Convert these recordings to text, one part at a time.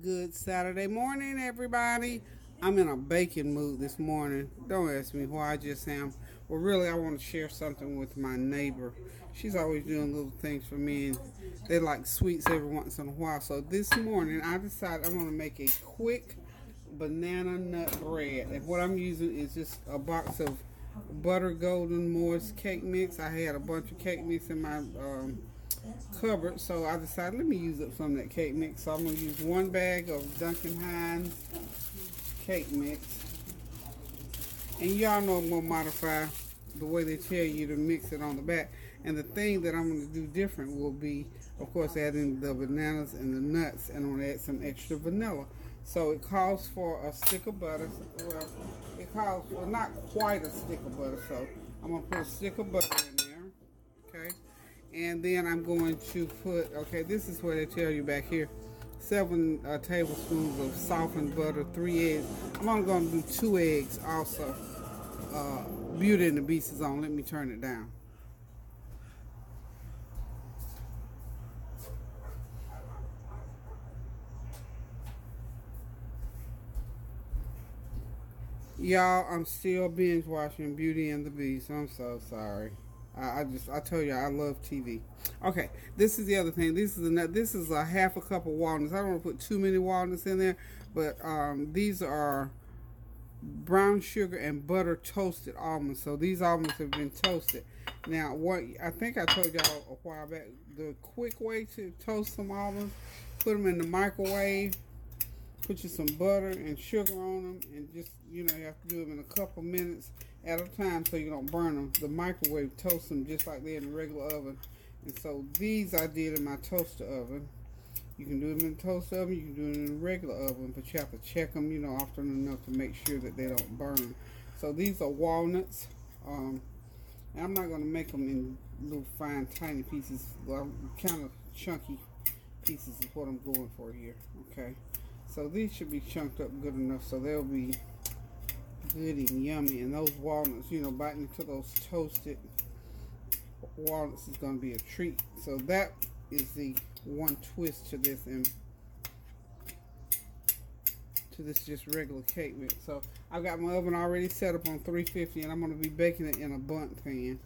Good Saturday morning, everybody. I'm in a baking mood this morning. Don't ask me why, I just am. Well, really, I want to share something with my neighbor. She's always doing little things for me, and they like sweets every once in a while. So this morning, I decided I'm going to make a quick banana nut bread. And what I'm using is just a box of butter golden moist cake mix. I had a bunch of cake mix in my cupboard, so I decided let me use up some of that cake mix. So I'm going to use one bag of Duncan Hines cake mix, and y'all know I'm going to modify the way they tell you to mix it on the back. And the thing that I'm going to do different will be, of course, adding the bananas and the nuts, and I'm going to add some extra vanilla. So it calls for a stick of butter. Well, it calls for not quite a stick of butter, so I'm going to put a stick of butter in there, okay? And then I'm going to put, okay, this is what they tell you back here, 7 tablespoons of softened butter, 3 eggs. I'm only going to do 2 eggs also. Beauty and the Beast is on. Let me turn it down. Y'all, I'm still binge watching Beauty and the Beast. I'm so sorry. I told you I love TV. Okay, this is the other thing. This is a half a cup of walnuts. I don't want to put too many walnuts in there, but these are brown sugar and butter toasted almonds. So these almonds have been toasted. Now, what I think I told y'all a while back, the quick way to toast some almonds, put them in the microwave. Put you some butter and sugar on them, and just, you know, you have to do them in a couple minutes at a time so you don't burn them. The microwave toasts them just like they're in the regular oven. And so these I did in my toaster oven. You can do them in the toaster oven, you can do them in the regular oven, but you have to check them, you know, often enough to make sure that they don't burn. So these are walnuts. And I'm not going to make them in little fine, tiny pieces. Well, kind of chunky pieces is what I'm going for here, okay? So these should be chunked up good enough so they'll be good and yummy. And those walnuts, you know, biting into those toasted walnuts is going to be a treat. So that is the one twist to this, and to this just regular cake mix. So I've got my oven already set up on 350, and I'm going to be baking it in a Bundt pan.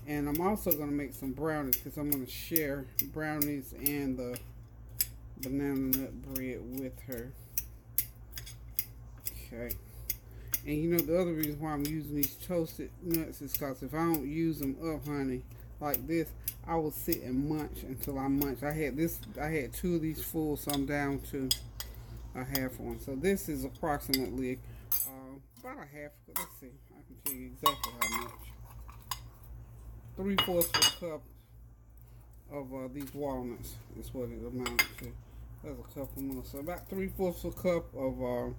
And I'm also going to make some brownies because I'm going to share brownies and the banana nut bread with her. Okay. And you know the other reason why I'm using these toasted nuts is because if I don't use them up, honey, like this, I will sit and munch until I munch. I had 2 of these full, so I'm down to a half one. So this is approximately about a half. Let's see, I can tell you exactly how much. 3/4 of a cup of these walnuts is what it amounts to. There's a couple more, so about 3/4 of a cup of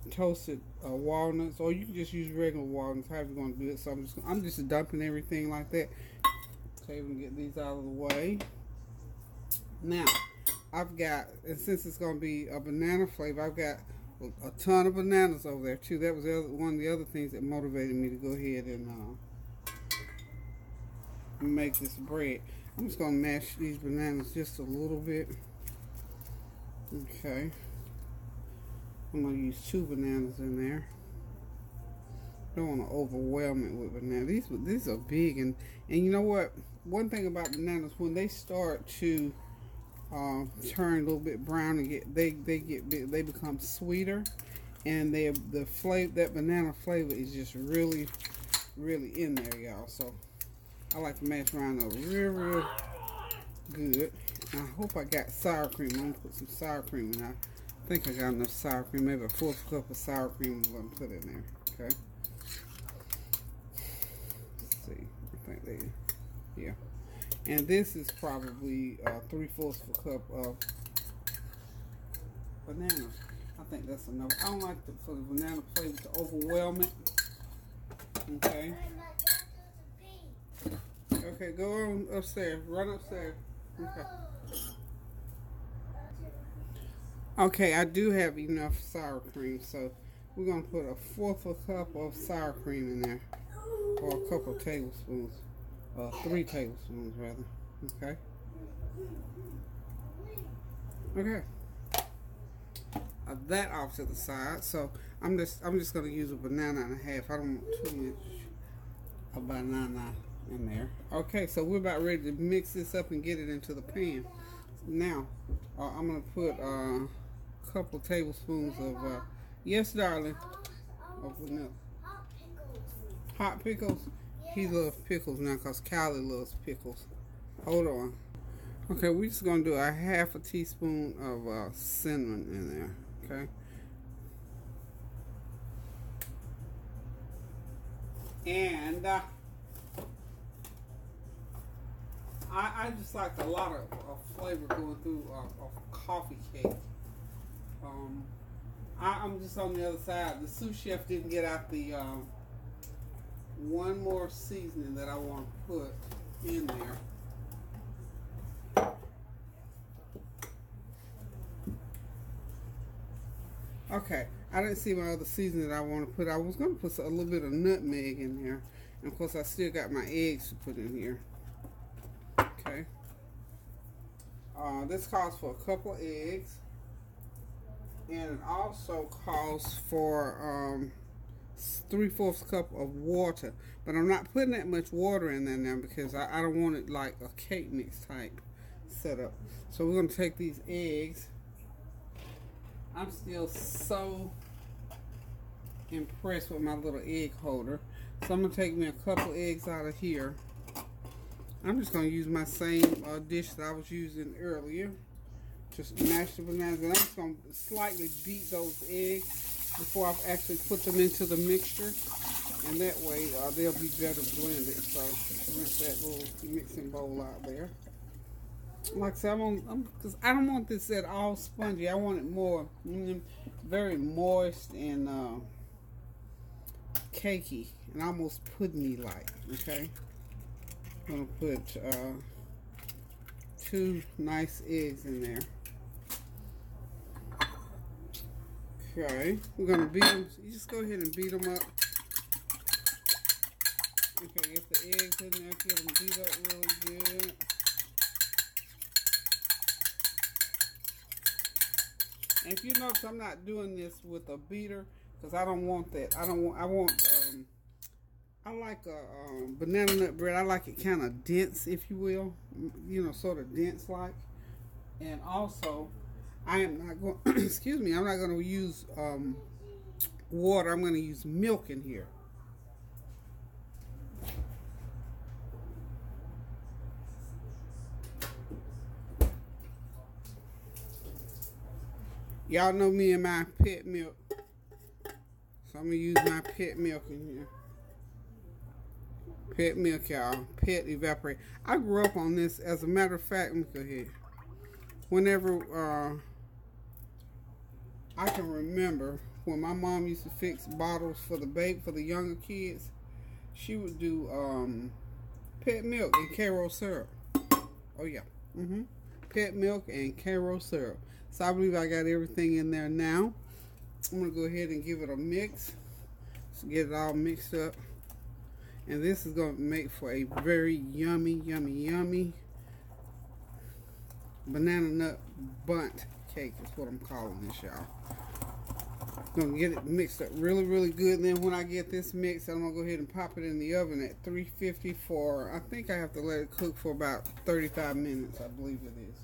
toasted walnuts, or you can just use regular walnuts, however you're going to do it. So I'm just dumping everything like that. Okay, we can get these out of the way. Now I've got, and since it's going to be a banana flavor, I've got a ton of bananas over there too. That was one of the other things that motivated me to go ahead and make this bread. I'm just going to mash these bananas just a little bit. Okay. I'm going to use 2 bananas in there. Don't want to overwhelm it with bananas. These are big, and you know what? One thing about bananas, when they start to turn a little bit brown and they become sweeter, and that banana flavor is just really, really in there, y'all. So I like to mash mine up real good. I hope I got sour cream. I'm going to put some sour cream in. I think I got enough sour cream. Maybe a 1/4 cup of sour cream I'm going to put in there. Okay. Let's see. I think yeah. And this is probably 3/4 of a cup of bananas. I think that's enough. I don't like for the banana flavor to overwhelm it. Okay. Okay, go on upstairs. Run upstairs. Okay. Okay, I do have enough sour cream, so we're going to put a 1/4 of a cup of sour cream in there, or a couple of tablespoons, 3 tablespoons rather. Okay. Okay. that off to the side. So I'm just gonna use a banana and a half. I don't want too much of banana in there. Okay, so we're about ready to mix this up and get it into the pan. Now I'm gonna put a couple tablespoons of yes, darling, of vanilla. Hot pickles. He loves pickles now because Callie loves pickles. Hold on. Okay, we're just gonna do a half a teaspoon of cinnamon in there. Okay. And I just like a lot of flavor going through a coffee cake. I'm just on the other side. The sous chef didn't get out the one more seasoning that I want to put in there. Okay, I didn't see my other seasoning that I want to put. I was going to put a little bit of nutmeg in there. And of course, I still got my eggs to put in here. Okay. This calls for a couple of eggs. And it also calls for 3/4 cup of water. But I'm not putting that much water in there now because I don't want it like a cake mix type setup. So we're going to take these eggs. I'm still so impressed with my little egg holder. So I'm going to take me a couple eggs out of here. I'm just going to use my same dish that I was using earlier. Just mash the bananas. And I'm just going to slightly beat those eggs before I actually put them into the mixture. And that way they'll be better blended. So rinse that little mixing bowl out there. Like I said, because I don't want this at all spongy. I want it more very moist and cakey and almost puddingy like. Okay, I'm gonna put 2 nice eggs in there. Okay, we're gonna beat them. You just go ahead and beat them up. Okay, get the eggs in there. Get them beat up really good. And if you notice, I'm not doing this with a beater because I don't want that. I like a banana nut bread. I like it kind of dense, if you will. You know, sort of dense like. And also, I am not going, excuse me, I'm not going to use water. I'm going to use milk in here. Y'all know me and my pet milk. So I'm going to use my pet milk in here. Pet milk, y'all. Pet evaporate. I grew up on this. As a matter of fact, let me go ahead. Whenever I can remember when my mom used to fix bottles for the younger kids, she would do pet milk and Karo syrup. Oh yeah. Pet milk and Karo syrup. So I believe I got everything in there now. I'm going to go ahead and give it a mix. So get it all mixed up. And this is going to make for a very yummy, yummy, yummy banana nut bundt cake is what I'm calling this, y'all. Going to get it mixed up really, really good. And then when I get this mixed, I'm going to go ahead and pop it in the oven at 350 for, I think I have to let it cook for about 35 minutes, I believe it is.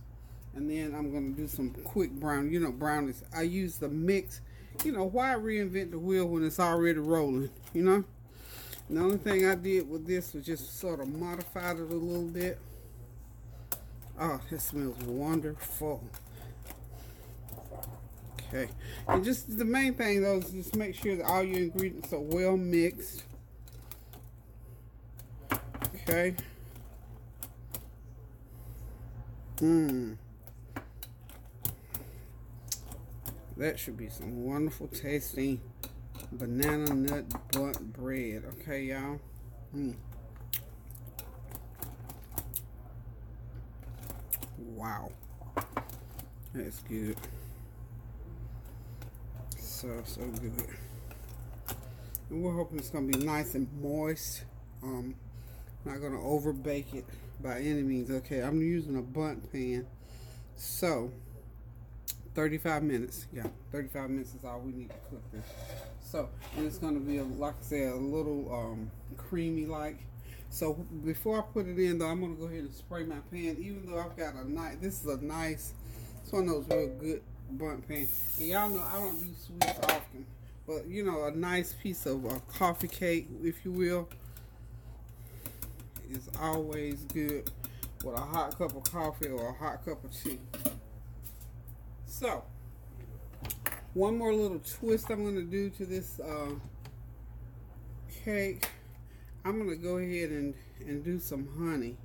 And then I'm going to do some quick brownies. I use the mix. Why reinvent the wheel when it's already rolling, And the only thing I did with this was just sort of modified it a little bit. Oh, that smells wonderful. Okay. And just the main thing, though, is just make sure that all your ingredients are well mixed. Okay. That should be some wonderful tasting banana nut bundt bread. Okay, y'all. Wow. That's good. So good. And we're hoping it's going to be nice and moist. Not going to over bake it by any means. Okay, I'm using a bundt pan. So, 35 minutes. Yeah, 35 minutes is all we need to cook this. So, and it's going to be, like I said, a little creamy like. So before I put it in though, I'm going to go ahead and spray my pan. Even though I've got a nice, this is a nice, it's one of those real good Bundt pans. And y'all know I don't do sweets often. But you know, a nice piece of coffee cake, if you will, is always good with a hot cup of coffee or a hot cup of tea. So, one more little twist I'm going to do to this cake. I'm going to go ahead and do some honey.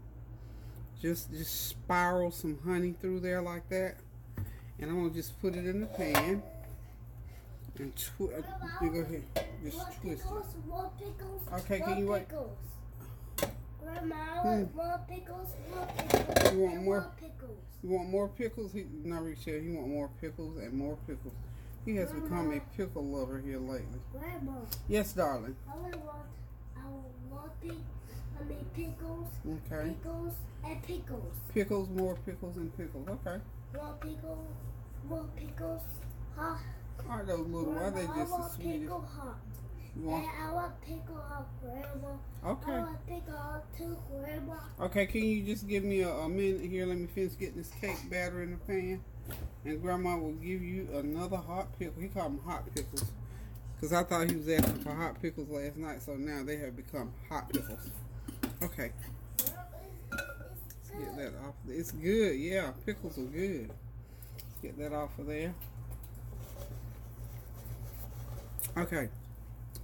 Just spiral some honey through there like that. And I'm going to just put it in the pan. And you go ahead, just twist it. Okay, can you wait? Grandma, more pickles, more pickles. You want more pickles? You want more pickles? He not really sure. He want more pickles and more pickles. He has become a pickle lover here lately. Grandma. Yes, darling. I want pickles. Okay. Pickles and pickles. Pickles, more pickles and pickles. Okay. More pickles, hot. Aren't those little? Why are they just the sweetest? Pickle hot. You want? And I want pickle hot, Grandma. Okay. I want pickle hot too, Grandma. Okay, can you just give me a minute here? Let me finish getting this cake batter in the pan. And Grandma will give you another hot pickle. He called them hot pickles. Because I thought he was asking for hot pickles last night. So now they have become hot pickles. Okay. Let's get that off. It's good. Yeah, pickles are good. Let's get that off of there. Okay.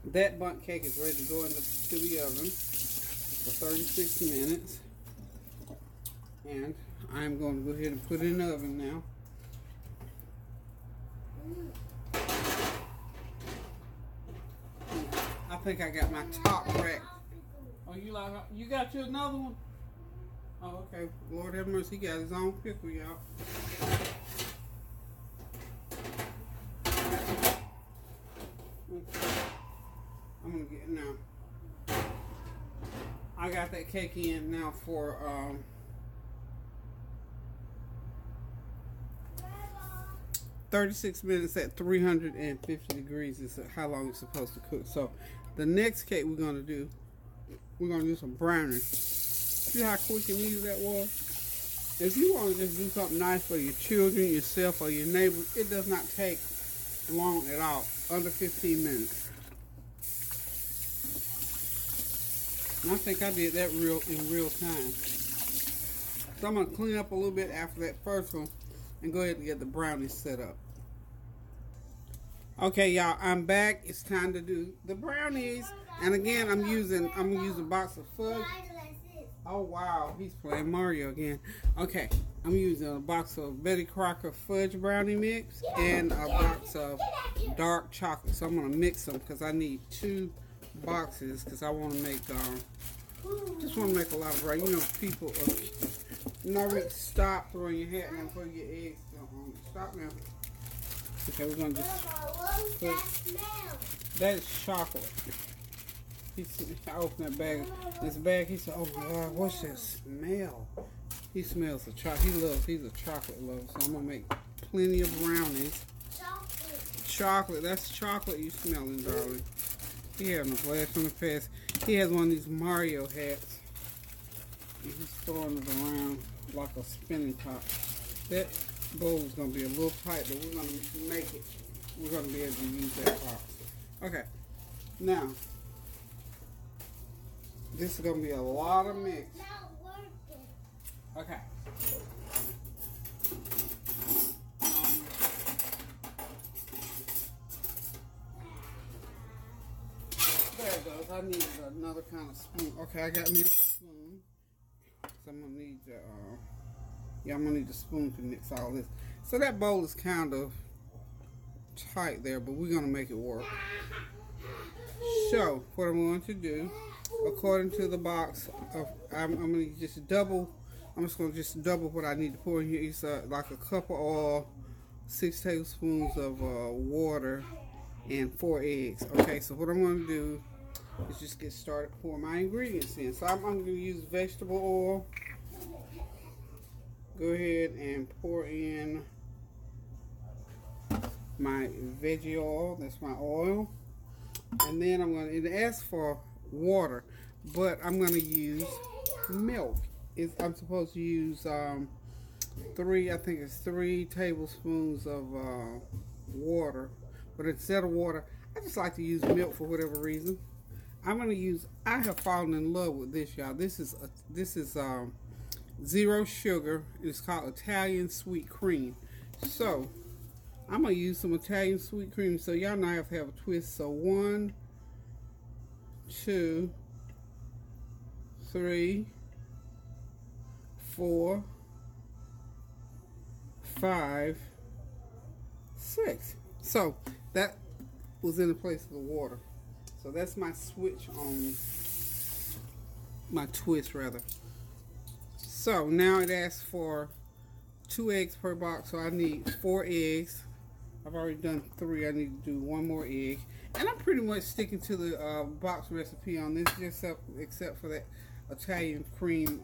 That Bundt cake is ready to go into the oven for 36 minutes. And I'm going to go ahead and put it in the oven now. I think I got my top rack. Oh, you got you another one? Oh, okay. Lord have mercy, he got his own pickle, y'all. Okay. I'm gonna get now. I got that cake in now for 36 minutes at 350 degrees is how long it's supposed to cook. So the next cake we're gonna do some brownies. See how quick and easy that was? If you want to just do something nice for your children, yourself, or your neighbors, it does not take long at all. Under 15 minutes. And I think I did that in real time. So I'm going to clean up a little bit after that first one and go ahead and get the brownies set up. Okay, y'all, I'm back. It's time to do the brownies. And again, I'm using a box of fudge. Oh wow, he's playing Mario again. Okay, I'm using a box of Betty Crocker fudge brownie mix and a box of dark chocolate. So I'm gonna mix them because I need 2 boxes because I want to make just want to make a lot of brownies. You know, people stop throwing your hat now before you get eggs. Stop now. Okay, we're gonna just put that is chocolate. I opened that bag. This bag, he said, "Oh my God, what's that smell?" He smells the chocolate. He's a chocolate lover. So I'm gonna make plenty of brownies. Chocolate. That's chocolate you smelling, darling. He having a blast from the past. He has one of these Mario hats. And he's throwing it around like a spinning top. That bowl is gonna be a little tight, but we're gonna make it. We're gonna be able to use that box. Okay. Now, this is gonna be a lot of mix. Okay. There it goes. I need another kind of spoon. Okay, I got me a spoon. So I'm gonna need I'm gonna need the spoon to mix all this. So that bowl is kind of tight there, but we're gonna make it work. So what I'm going to do, according to the box, I'm gonna just double. I'm just gonna double what I need to pour in here. It's like a cup of oil, 6 tablespoons of water, and 4 eggs. Okay, so what I'm gonna do is just get started pouring my ingredients in. So I'm gonna use vegetable oil. Go ahead and pour in my veggie oil. That's my oil. And then it asks for water, but I'm going to use milk. I'm supposed to use I think it's 3 tablespoons of water. But instead of water, I just like to use milk for whatever reason. I have fallen in love with this, y'all. This is zero sugar. It's called Italian sweet cream. So I'm gonna use some Italian sweet cream. So y'all know I have to have a twist. So 1, 2, 3, 4, 5, 6. So that was in the place of the water. So that's my switch on my twist rather. So now it asks for 2 eggs per box. So I need 4 eggs. I've already done 3. I need to do 1 more egg. And I'm pretty much sticking to the box recipe on this, except for that Italian cream,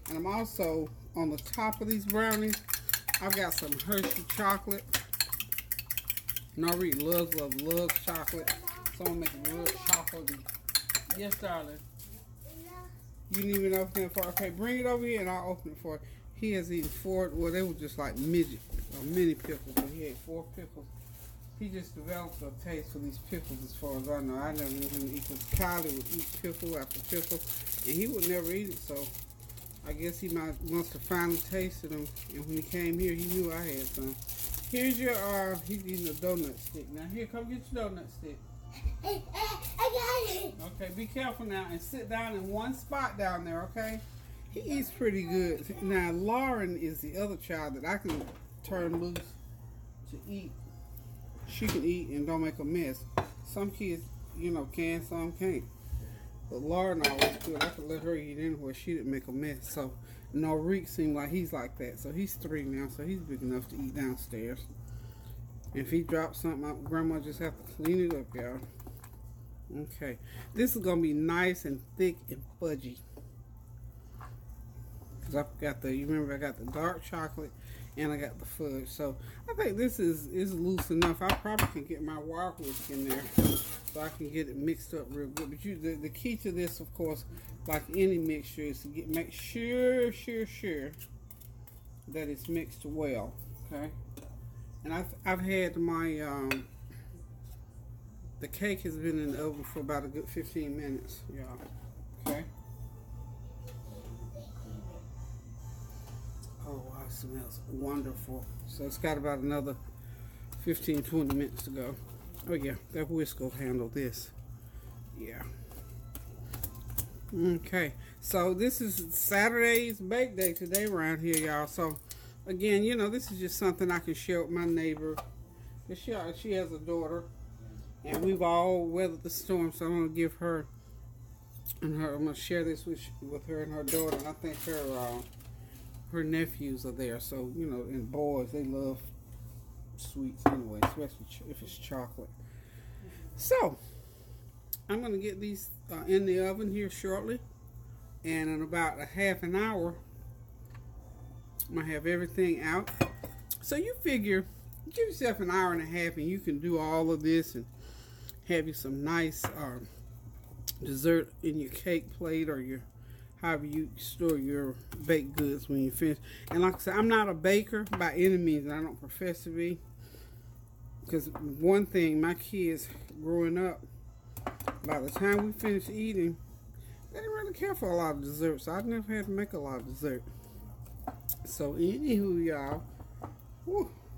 And I'm also, on the top of these brownies, I've got some Hershey chocolate. Nori loves chocolate. So I'm going to make a real chocolate. Yes, darling. You didn't even open it for. Okay, bring it over here and I'll open it for you. He has eaten 4. Well, they were just like midget or mini pickles, but he ate 4 pickles. He just developed a taste for these pickles, as far as I know. I never knew him to eat, because Kylie would eat pickle after pickle, and he would never eat it. So I guess he must have finally tasted them, and when he came here, he knew I had some. Here's your he's eating a donut stick. Now here, come get your donut stick. I got it. Okay, be careful now and sit down in one spot down there, okay? He eats pretty good. Now Lauren is the other child that I can turn loose to eat. She can eat and don't make a mess. Some kids, can, some can't. But Lauren always could. I could let her eat anywhere. She didn't make a mess. So Norik seemed like he's like that. So he's 3 now, so he's big enough to eat downstairs. If he drops something, Grandma just have to clean it up, y'all. Okay. This is gonna be nice and thick and fudgy. Cause I've got I got the dark chocolate and I got the fudge. So I think this is loose enough. I probably can get my wild whisk in there so I can get it mixed up real good. But the key to this, of course, like any mixture, is to make sure that it's mixed well. Okay. And I've had my the cake has been in the oven for about a good 15 minutes, y'all. Okay. Oh wow, it smells wonderful. So it's got about another 15-20 minutes to go. Oh yeah, that whisk will handle this. Yeah. Okay, so this is Saturday's bake day today around here, y'all. So again, this is just something I can share with my neighbor. She has a daughter, and we've all weathered the storm. So I'm gonna give her and her. I'm gonna share this with her and her daughter. And I think her nephews are there. So and boys, they love sweets anyway, especially if it's chocolate. So I'm gonna get these in the oven here shortly, and in about a half an hour, I'm gonna have everything out. So you figure, give yourself an hour and a half, and you can do all of this and have you some nice dessert in your cake plate or your however you store your baked goods when you finish. And like I said, I'm not a baker by any means, and I don't profess to be. Because one thing, my kids growing up, by the time we finished eating, they didn't really care for a lot of dessert, so I never had to make a lot of dessert. So anywho, y'all,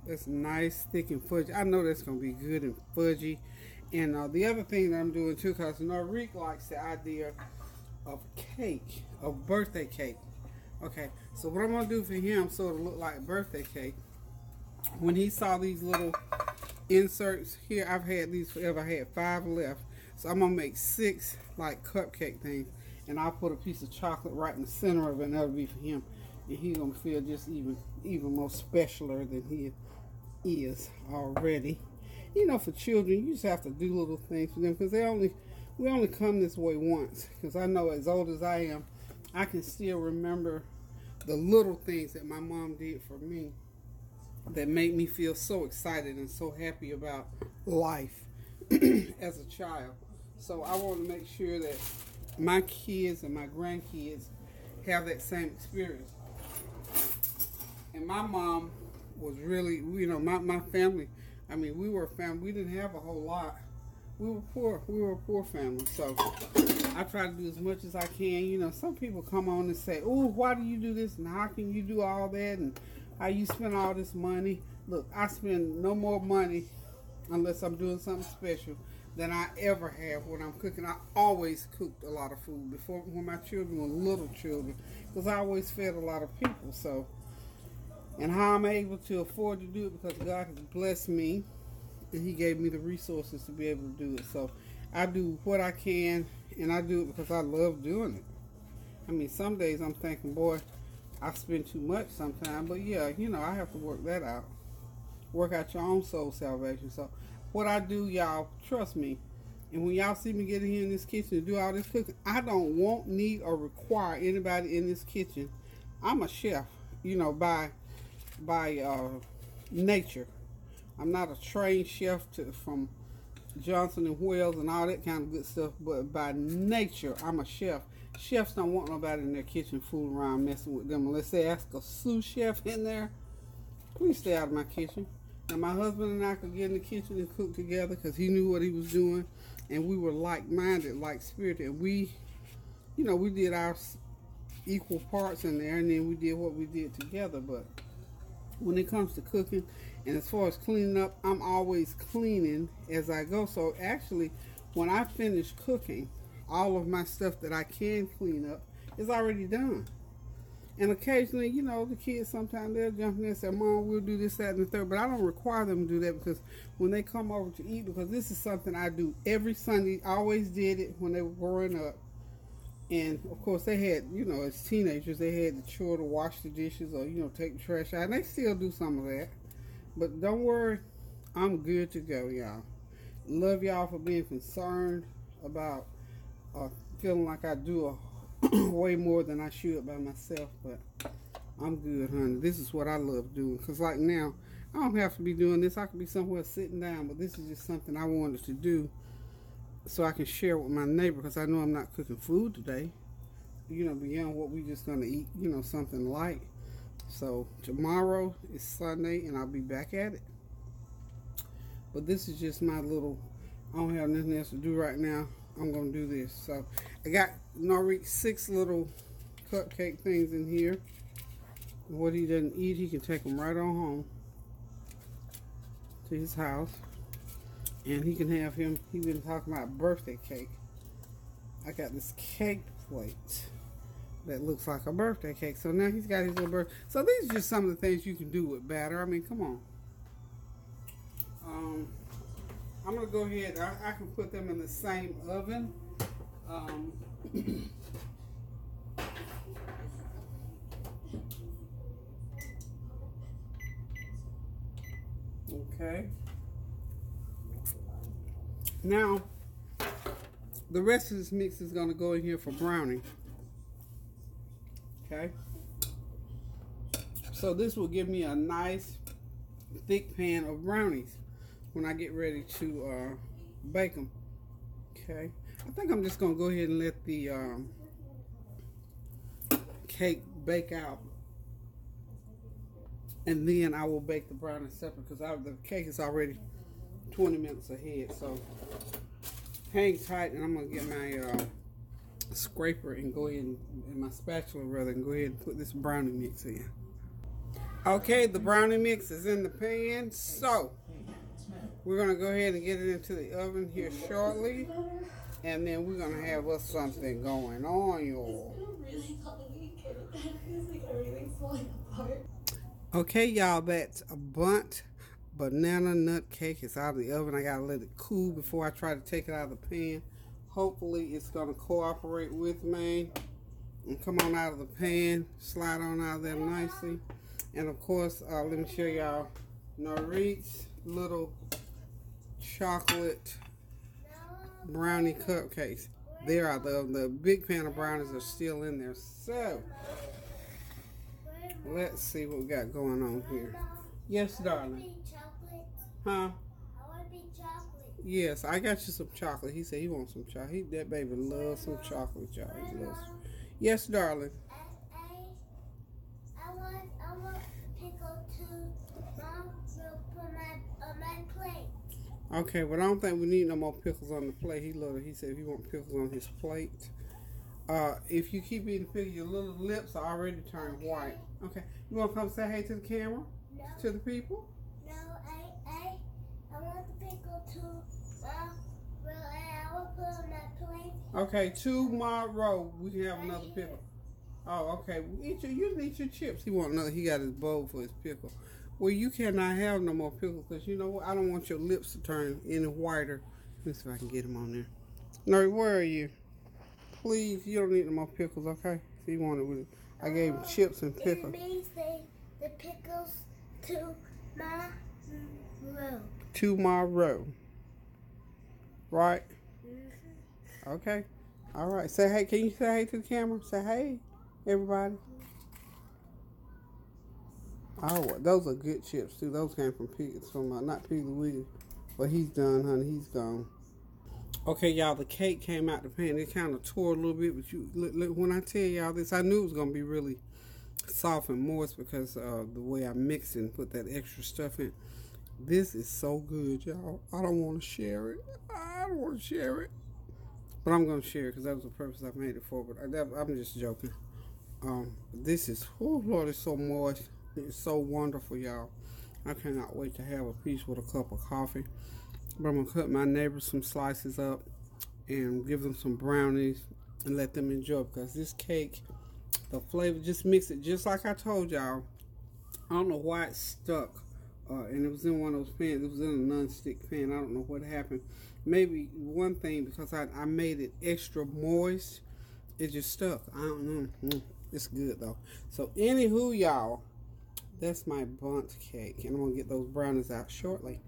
that's nice, thick and fudgy. I know that's gonna be good and fudgy. And the other thing that I'm doing too, because Norik likes the idea of cake, of birthday cake. Okay, so what I'm gonna do for him, so it'll look like birthday cake. When he saw these little inserts here, I've had these forever. I had 5 left, so I'm gonna make 6 like cupcake things, and I'll put a piece of chocolate right in the center of it, and that'll be for him. And he's gonna feel just even more specialer than he is already. For children, you just have to do little things for them, because we only come this way once. Because I know, as old as I am, I can still remember the little things that my mom did for me. that made me feel so excited and so happy about life as a child. So I want to make sure that my kids and my grandkids have that same experience. And my mom was really, you know, my family, I mean, we were a family. We didn't have a whole lot. We were poor. We were a poor family. So I try to do as much as I can. You know, some people come on and say, oh, why do you do this? And how can you do all that? And how you spend all this money? Look, I spend no more money unless I'm doing something special than I ever have when I'm cooking. I always cooked a lot of food before when my children were little children, because I always fed a lot of people. So, and how I'm able to afford to do it, because God has blessed me and He gave me the resources to be able to do it. So I do what I can, and I do it because I love doing it. I mean, some days I'm thinking, boy, I spend too much sometimes, but yeah, you know, I have to work that out. Work out your own soul salvation. So what I do, y'all, trust me, and when y'all see me get in here in this kitchen to do all this cooking, I don't want, need, or require anybody in this kitchen. I'm a chef, you know, by nature. I'm not a trained chef from Johnson and Wales and all that kind of good stuff, but by nature, I'm a chef. Chefs don't want nobody in their kitchen fooling around messing with them unless they ask a sous chef in there. Please stay out of my kitchen. Now, my husband and I could get in the kitchen and cook together because he knew what he was doing, and we were like-minded, like-spirited, and we, you know, we did our equal parts in there, and then we did what we did together. But when it comes to cooking, and as far as cleaning up, I'm always cleaning as I go. So actually, when I finish cooking, all of my stuff that I can clean up is already done. And occasionally, you know, the kids sometimes they'll jump in and say, Mom, we'll do this, that, and the third. But I don't require them to do that, because when they come over to eat, because this is something I do every Sunday. I always did it when they were growing up. And, of course, they had, you know, as teenagers, they had the chore to wash the dishes or, you know, take the trash out. And they still do some of that. But don't worry, I'm good to go, y'all. Love y'all for being concerned about feeling like I do way more than I should by myself. But I'm good, honey. This is what I love doing. Because, like now, I don't have to be doing this. I could be somewhere sitting down. But this is just something I wanted to do, so I can share with my neighbor, because I know I'm not cooking food today, you know, beyond what we just going to eat, you know, something light. So tomorrow is Sunday, and I'll be back at it. But this is just my little, I don't have nothing else to do right now. I'm going to do this. So I got Norrique 6 little cupcake things in here. What he doesn't eat, he can take them right on home to his house. And he can have him, he's been talking about birthday cake. I got this cake plate that looks like a birthday cake. So now he's got his little birthday. So these are just some of the things you can do with batter. I mean, come on. I'm going to go ahead. I can put them in the same oven. Okay. Now, the rest of this mix is going to go in here for brownie. Okay. So this will give me a nice thick pan of brownies when I get ready to bake them. Okay. I think I'm just going to go ahead and let the cake bake out. And then I will bake the brownies separate, because the cake is already 20 minutes ahead. So hang tight, and I'm going to get my scraper and go ahead and my spatula rather, and go ahead and put this brownie mix in. Okay, the brownie mix is in the pan. So we're going to go ahead and get it into the oven here shortly. And then we're going to have us something going on, y'all. Okay, y'all, that's a Bundt banana nut cake. It's out of the oven. I got to let it cool before I try to take it out of the pan. Hopefully it's going to cooperate with me and come on out of the pan, slide on out of there nicely. And of course, let me show y'all Norrique's little chocolate brownie cupcakes. There are the big pan of brownies are still in there. So let's see what we got going on here. Yes, darling. Be chocolate. Huh? I want to be chocolate. Yes, I got you some chocolate. He said he wants some chocolate. That baby loves some chocolate, y'all. He loves. Yes, darling. I want pickle to Mom will put on my plate. Okay, but I don't think we need no more pickles on the plate. He said he want pickles on his plate. If you keep eating pickles, your little lips are already turned white. Okay, you want to come say hey to the camera? No. To the people? No, I want the pickle to Mom. I will put on my plate. Okay, tomorrow we can have another pickle. Oh, okay. You can eat your chips. He want another. He got his bowl for his pickle. Well, you cannot have no more pickles because you know what? I don't want your lips to turn any whiter. Let's see if I can get him on there. No, where are you? Please, you don't need no more pickles, okay? So you wanted with it. I gave him chips and pickles. It means the pickles tomorrow. Tomorrow. Right? Mm-hmm. Okay. All right. Say hey. Can you say hey to the camera? Say hey, everybody. Oh, those are good chips too. Those came from not Piggly Wiggly, but he's done, honey. He's gone. Okay, y'all. The cake came out the pan. It kind of tore a little bit, but look, when I tell y'all this, I knew it was gonna be really soft and moist because the way I mixed it and put that extra stuff in. This is so good, y'all. I don't want to share it. I don't want to share it, but I'm gonna share it because that was the purpose I made it for. But I'm just joking. This is, oh Lord, it's so moist. It's so wonderful, y'all. I cannot wait to have a piece with a cup of coffee. But I'm going to cut my neighbors some slices up and give them some brownies and let them enjoy it. Because this cake, the flavor, just mix it just like I told y'all. I don't know why it stuck. And it was in one of those pans. It was in a non-stick pan. I don't know what happened. Maybe one thing, because I made it extra moist, it just stuck. I don't know. It's good, though. So, anywho, y'all. That's my Bundt cake, and I'm going to get those brownies out shortly.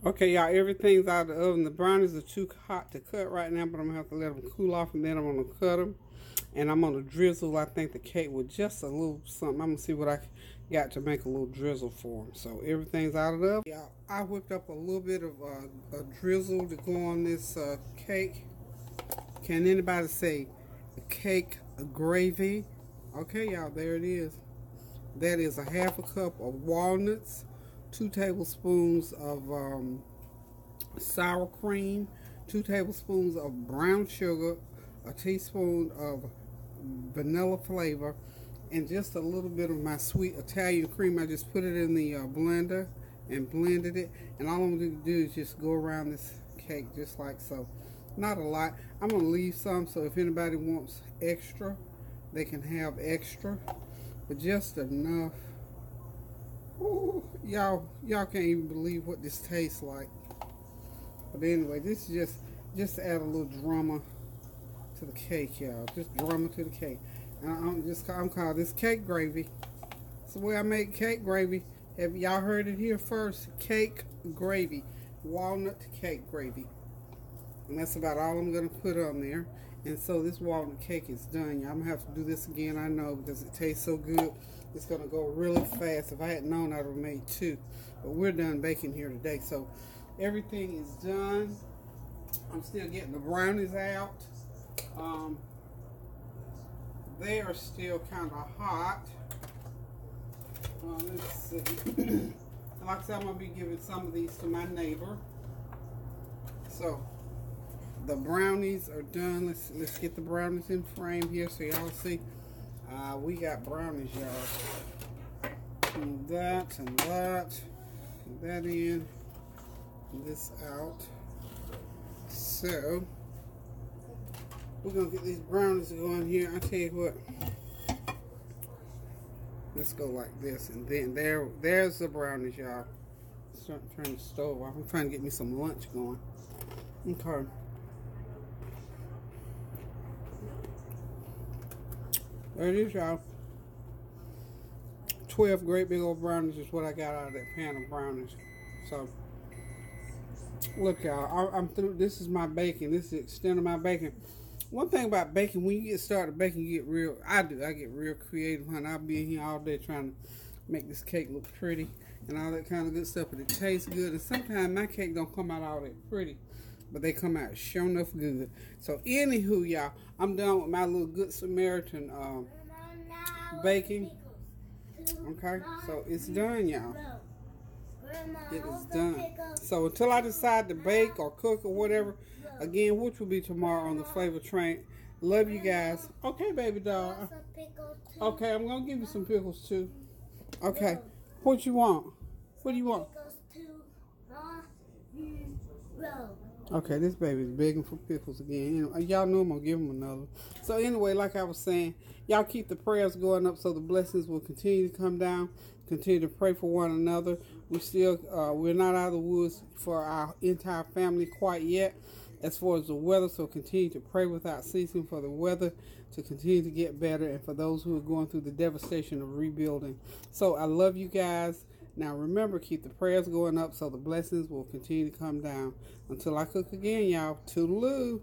Okay, y'all, everything's out of the oven. The brownies are too hot to cut right now, but I'm going to have to let them cool off, and then I'm going to cut them. And I'm going to drizzle, I think, the cake with just a little something. I'm going to see what I got to make a little drizzle for them. So, everything's out of the oven. Yeah, I whipped up a little bit of a drizzle to go on this cake. Can anybody say cake gravy? Okay, y'all, there it is. That is a half a cup of walnuts, 2 tablespoons of sour cream, 2 tablespoons of brown sugar, a teaspoon of vanilla flavor, and just a little bit of my sweet Italian cream. I just put it in the blender and blended it. And all I'm going to do is just go around this cake just like so. Not a lot. I'm going to leave some, so if anybody wants extra, they can have extra. But just enough. Ooh, y'all can't even believe what this tastes like. But anyway, this is just to add a little drama to the cake, y'all. Just drama to the cake. And I'm calling this cake gravy. It's the way I make cake gravy. Have y'all heard it here first? Cake gravy, walnut cake gravy, and that's about all I'm gonna put on there. And so this walnut cake is done. I'm going to have to do this again, I know, because it tastes so good. It's going to go really fast. If I had known, I would have made 2. But we're done baking here today. So everything is done. I'm still getting the brownies out. They are still kind of hot. Let's see. Like I said, I'm going to be giving some of these to my neighbor. So the brownies are done. Let's get the brownies in frame here so y'all see. We got brownies, y'all. And that and that. Put that in. And this out. So we're gonna get these brownies going here. I tell you what. Let's go like this, and then there's the brownies, y'all. Start turning the stove off. I'm trying to get me some lunch going. Okay. There it is, y'all. 12 great big old brownies is what I got out of that pan of brownies. So, look, y'all, I'm through. This is my baking. This is the extent of my baking. One thing about baking, when you get started baking, you get real, I get real creative, honey. I'll be in here all day trying to make this cake look pretty. and all that kind of good stuff, but it tastes good. And sometimes my cake don't come out all that pretty, but they come out sure enough good. So anywho, y'all, I'm done with my little Good Samaritan baking. Okay, so it's done, y'all. It is done. So until I decide to bake or cook or whatever, again, which will be tomorrow on the Flavor Train. Love you guys. Okay, baby doll. Okay, I'm gonna give you some pickles too. Okay, what you want? What do you want? Okay, this baby's begging for pickles again. Y'all know I'm going to give him another. So anyway, like I was saying, y'all keep the prayers going up so the blessings will continue to come down. Continue to pray for one another. We're not out of the woods for our entire family quite yet as far as the weather. So continue to pray without ceasing for the weather to continue to get better and for those who are going through the devastation of rebuilding. So I love you guys. Now remember, keep the prayers going up so the blessings will continue to come down. Until I cook again, y'all. Toodaloo.